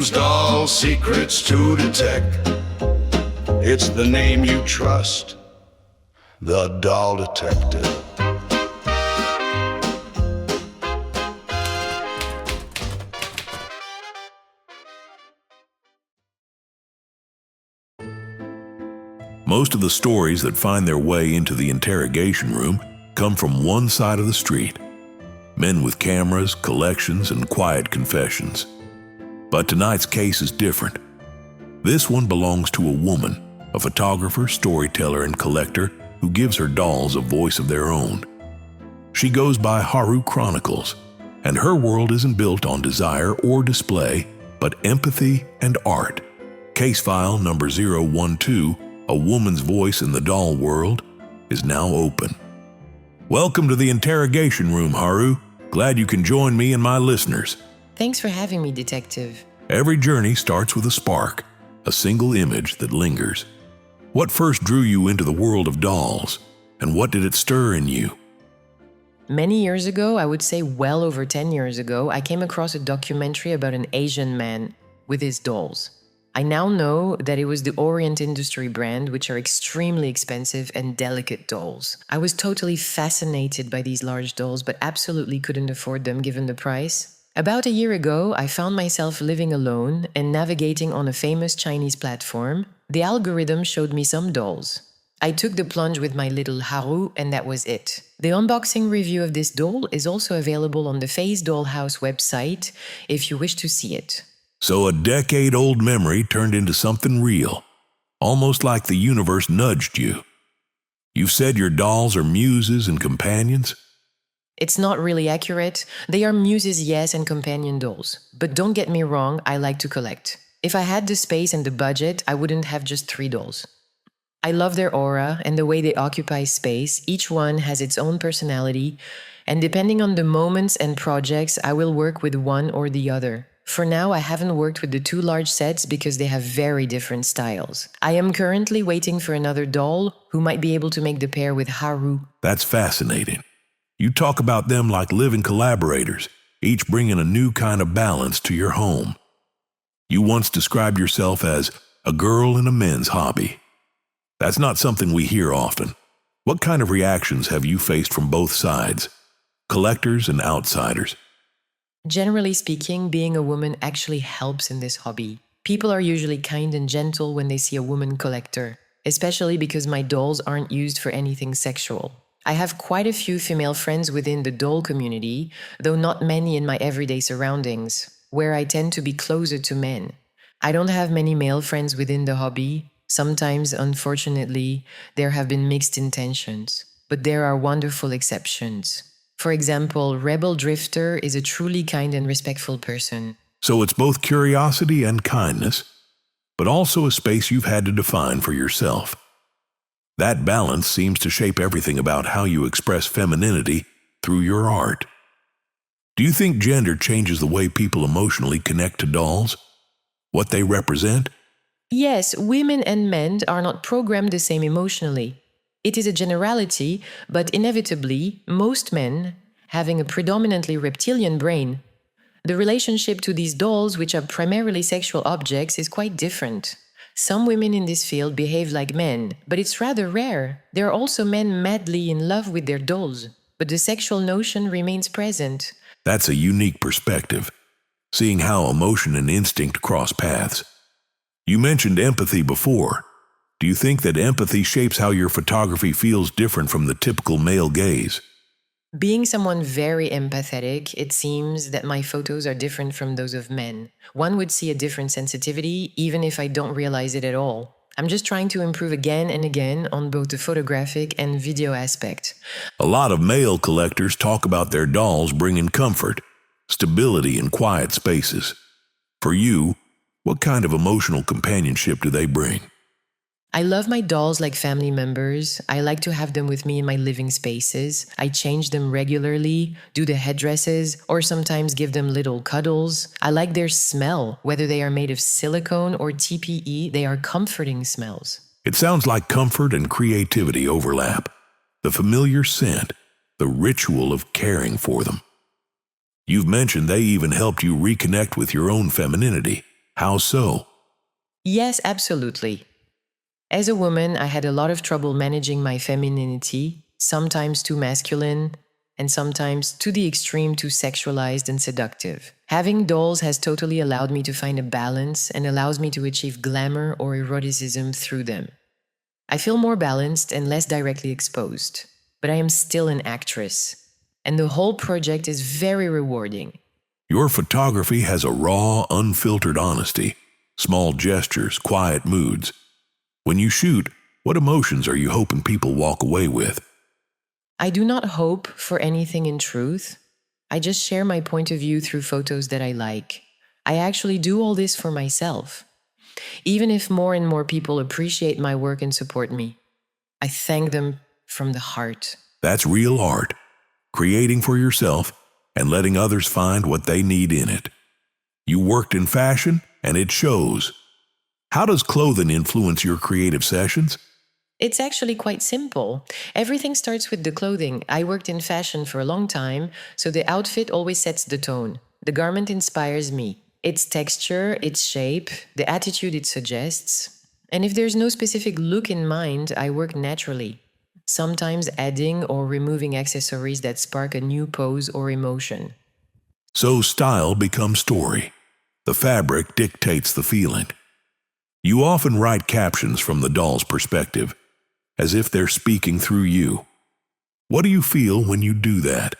use doll secrets to detect. It's the name you trust, the doll detective. Most of the stories that find their way into the interrogation room come from one side of the street. Men with cameras, collections, and quiet confessions. But tonight's case is different. This one belongs to a woman, a photographer, storyteller, and collector who gives her dolls a voice of their own. She goes by Haru Chronicles, and her world isn't built on desire or display, but empathy and art. Case file number 012, A Woman's Voice in the Doll World, is now open. Welcome to the interrogation room, Haru. Glad you can join me and my listeners. Thanks for having me, Detective. Every journey starts with a spark, a single image that lingers. What first drew you into the world of dolls, and what did it stir in you? Many years ago, I would say well over 10 years ago, I came across a documentary about an Asian man with his dolls. I now know that it was the Orient Industry brand, which are extremely expensive and delicate dolls. I was totally fascinated by these large dolls, but absolutely couldn't afford them given the price. About a year ago, I found myself living alone and navigating on a famous Chinese platform. The algorithm showed me some dolls. I took the plunge with my little Haru, and that was it. The unboxing review of this doll is also available on the Face Dollhouse website if you wish to see it. So a decade-old memory turned into something real, almost like the universe nudged you. You've said your dolls are muses and companions? It's not really accurate. They are muses, yes, and companion dolls. But don't get me wrong, I like to collect. If I had the space and the budget, I wouldn't have just 3 dolls. I love their aura and the way they occupy space. Each one has its own personality, and depending on the moments and projects, I will work with one or the other. For now, I haven't worked with the 2 large sets because they have very different styles. I am currently waiting for another doll who might be able to make the pair with Haru. That's fascinating. You talk about them like living collaborators, each bringing a new kind of balance to your home. You once described yourself as a girl in a men's hobby. That's not something we hear often. What kind of reactions have you faced from both sides, collectors and outsiders? Generally speaking, being a woman actually helps in this hobby. People are usually kind and gentle when they see a woman collector, especially because my dolls aren't used for anything sexual. I have quite a few female friends within the doll community, though not many in my everyday surroundings, where I tend to be closer to men. I don't have many male friends within the hobby. Sometimes, unfortunately, there have been mixed intentions, but there are wonderful exceptions. For example, Rebel Drifter is a truly kind and respectful person. So it's both curiosity and kindness, but also a space you've had to define for yourself. That balance seems to shape everything about how you express femininity through your art. Do you think gender changes the way people emotionally connect to dolls? What they represent? Yes, women and men are not programmed the same emotionally. It is a generality, but inevitably, most men, having a predominantly reptilian brain, the relationship to these dolls, which are primarily sexual objects, is quite different. Some women in this field behave like men, but it's rather rare. There are also men madly in love with their dolls, but the sexual notion remains present. That's a unique perspective, seeing how emotion and instinct cross paths. You mentioned empathy before. Do you think that empathy shapes how your photography feels different from the typical male gaze? Being someone very empathetic, it seems that my photos are different from those of men. One would see a different sensitivity, even if I don't realize it at all. I'm just trying to improve again and again on both the photographic and video aspect. A lot of male collectors talk about their dolls bringing comfort, stability, and quiet spaces. For you, what kind of emotional companionship do they bring? I love my dolls like family members. I like to have them with me in my living spaces. I change them regularly, do the headdresses, or sometimes give them little cuddles. I like their smell. Whether they are made of silicone or TPE, they are comforting smells. It sounds like comfort and creativity overlap. The familiar scent, the ritual of caring for them. You've mentioned they even helped you reconnect with your own femininity. How so? Yes, absolutely. As a woman, I had a lot of trouble managing my femininity, sometimes too masculine, and sometimes to the extreme too sexualized and seductive. Having dolls has totally allowed me to find a balance and allows me to achieve glamour or eroticism through them. I feel more balanced and less directly exposed, but I am still an actress, and the whole project is very rewarding. Your photography has a raw, unfiltered honesty, small gestures, quiet moods. When you shoot, what emotions are you hoping people walk away with? I do not hope for anything in truth. I just share my point of view through photos that I like. I actually do all this for myself. Even if more and more people appreciate my work and support me, I thank them from the heart. That's real art, creating for yourself and letting others find what they need in it. You worked in fashion, and it shows. How does clothing influence your creative sessions? It's actually quite simple. Everything starts with the clothing. I worked in fashion for a long time, so the outfit always sets the tone. The garment inspires me. Its texture, its shape, the attitude it suggests. And if there's no specific look in mind, I work naturally, sometimes adding or removing accessories that spark a new pose or emotion. So style becomes story. The fabric dictates the feeling. You often write captions from the doll's perspective, as if they're speaking through you. What do you feel when you do that?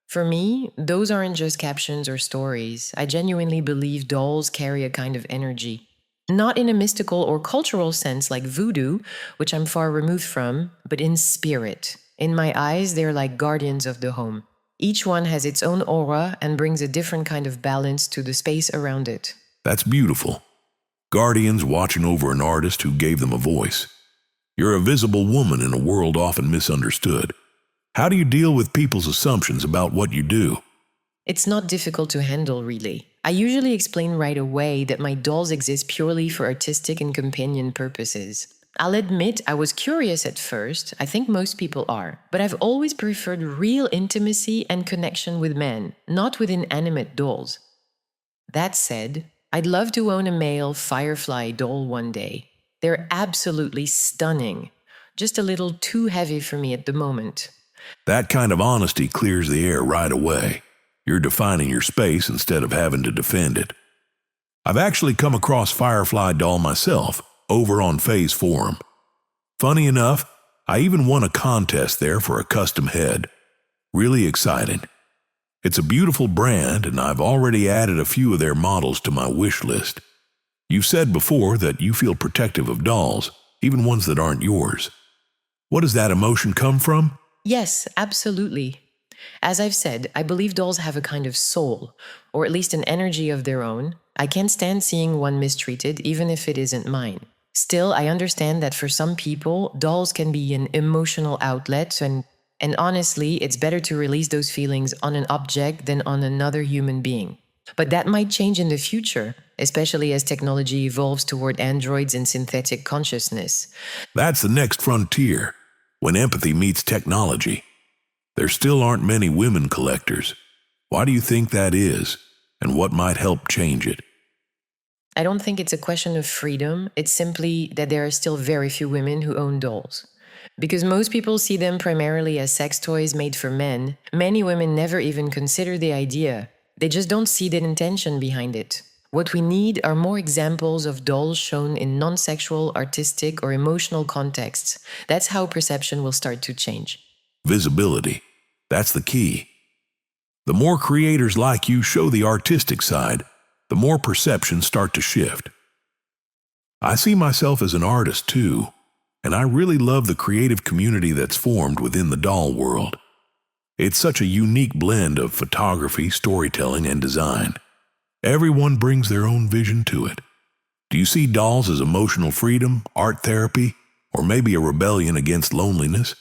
For me, those aren't just captions or stories. I genuinely believe dolls carry a kind of energy. Not in a mystical or cultural sense like voodoo, which I'm far removed from, but in spirit. In my eyes, they're like guardians of the home. Each one has its own aura and brings a different kind of balance to the space around it. That's beautiful. Guardians watching over an artist who gave them a voice. You're a visible woman in a world often misunderstood. How do you deal with people's assumptions about what you do? It's not difficult to handle, really. I usually explain right away that my dolls exist purely for artistic and companion purposes. I'll admit I was curious at first, I think most people are, but I've always preferred real intimacy and connection with men, not with inanimate dolls. That said, I'd love to own a male firefly doll one day. They're absolutely stunning, just a little too heavy for me at the moment. That kind of honesty clears the air right away. You're defining your space instead of having to defend it. I've actually come across Firefly doll myself over on Faye's forum. Funny enough, I even won a contest there for a custom head. Really exciting. It's a beautiful brand, and I've already added a few of their models to my wish list. You've said before that you feel protective of dolls, even ones that aren't yours. What does that emotion come from? Yes, absolutely. As I've said, I believe dolls have a kind of soul, or at least an energy of their own. I can't stand seeing one mistreated, even if it isn't mine. Still, I understand that for some people, dolls can be an emotional outlet, and honestly, it's better to release those feelings on an object than on another human being. But that might change in the future, especially as technology evolves toward androids and synthetic consciousness. That's the next frontier, when empathy meets technology. There still aren't many women collectors. Why do you think that is, and what might help change it? I don't think it's a question of freedom. It's simply that there are still very few women who own dolls. Because most people see them primarily as sex toys made for men, many women never even consider the idea. They just don't see the intention behind it. What we need are more examples of dolls shown in non-sexual, artistic, or emotional contexts. That's how perception will start to change. Visibility. That's the key. The more creators like you show the artistic side, the more perceptions start to shift. I see myself as an artist too, and I really love the creative community that's formed within the doll world. It's such a unique blend of photography, storytelling, and design. Everyone brings their own vision to it. Do you see dolls as emotional freedom, art therapy, or maybe a rebellion against loneliness?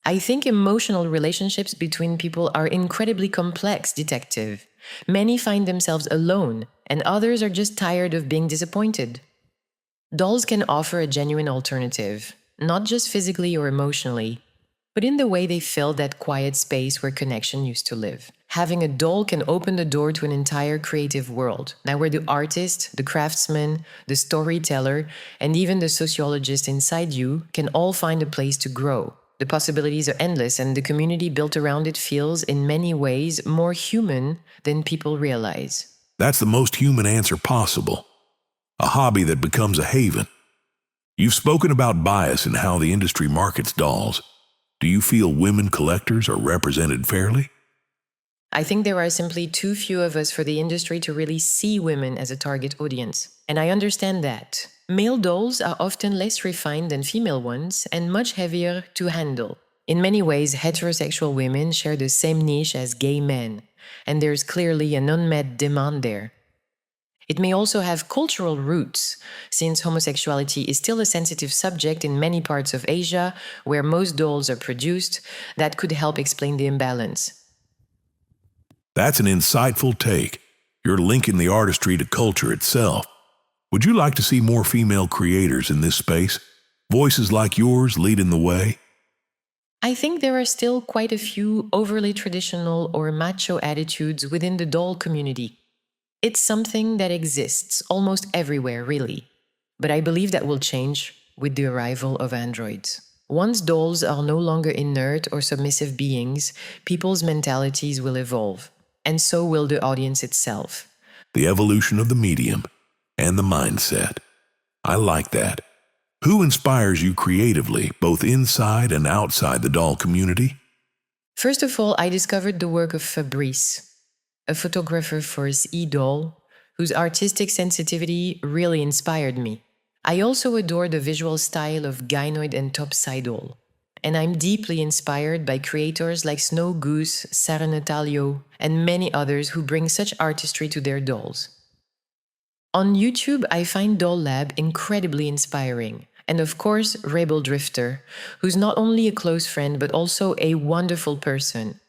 I think emotional relationships between people are incredibly complex, detective. Many find themselves alone, and others are just tired of being disappointed. Dolls can offer a genuine alternative, not just physically or emotionally. but in the way they filled that quiet space where connection used to live. Having a doll can open the door to an entire creative world. Now where the artist, the craftsman, the storyteller, and even the sociologist inside you can all find a place to grow. The possibilities are endless, and the community built around it feels, in many ways, more human than people realize. That's the most human answer possible. A hobby that becomes a haven. You've spoken about bias and how the industry markets dolls. Do you feel women collectors are represented fairly? I think there are simply too few of us for the industry to really see women as a target audience. And I understand that. Male dolls are often less refined than female ones and much heavier to handle. In many ways, heterosexual women share the same niche as gay men, and there's clearly an unmet demand there. It may also have cultural roots, since homosexuality is still a sensitive subject in many parts of Asia, where most dolls are produced. That could help explain the imbalance. That's an insightful take. You're linking the artistry to culture itself. Would you like to see more female creators in this space? Voices like yours leading the way? I think there are still quite a few overly traditional or macho attitudes within the doll community. It's something that exists almost everywhere, really. But I believe that will change with the arrival of androids. Once dolls are no longer inert or submissive beings, people's mentalities will evolve. And so will the audience itself. The evolution of the medium and the mindset. I like that. Who inspires you creatively, both inside and outside the doll community? First of all, I discovered the work of Fabrice, a photographer for his e-doll, whose artistic sensitivity really inspired me. I also adore the visual style of gynoid and topsidal, and I'm deeply inspired by creators like Snow Goose, Sarah Natalio, and many others who bring such artistry to their dolls. On YouTube, I find Doll Lab incredibly inspiring, and of course, Rebel Drifter, who's not only a close friend but also a wonderful person,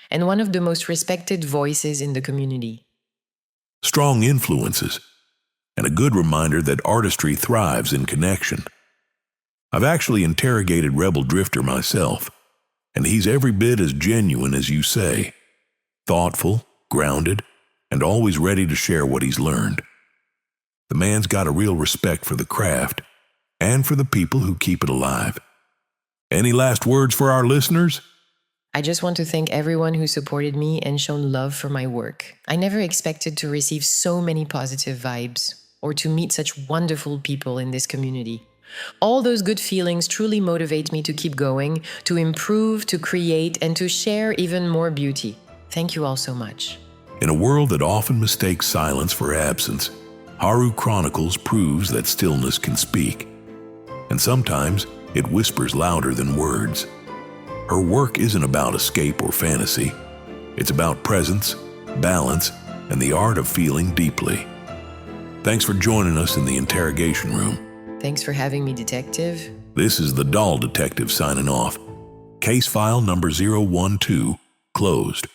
and one of the most respected voices in the community. Strong influences, and a good reminder that artistry thrives in connection. I've actually interrogated Rebel Drifter myself, and he's every bit as genuine as you say. Thoughtful, grounded, and always ready to share what he's learned. The man's got a real respect for the craft, and for the people who keep it alive. Any last words for our listeners? I just want to thank everyone who supported me and shown love for my work. I never expected to receive so many positive vibes, or to meet such wonderful people in this community. All those good feelings truly motivate me to keep going, to improve, to create, and to share even more beauty. Thank you all so much. In a world that often mistakes silence for absence, Haru Chronicles proves that stillness can speak. And sometimes it whispers louder than words. Her work isn't about escape or fantasy. It's about presence, balance, and the art of feeling deeply. Thanks for joining us in the interrogation room. Thanks for having me, Detective. This is the Doll Detective signing off. Case file number 012 closed.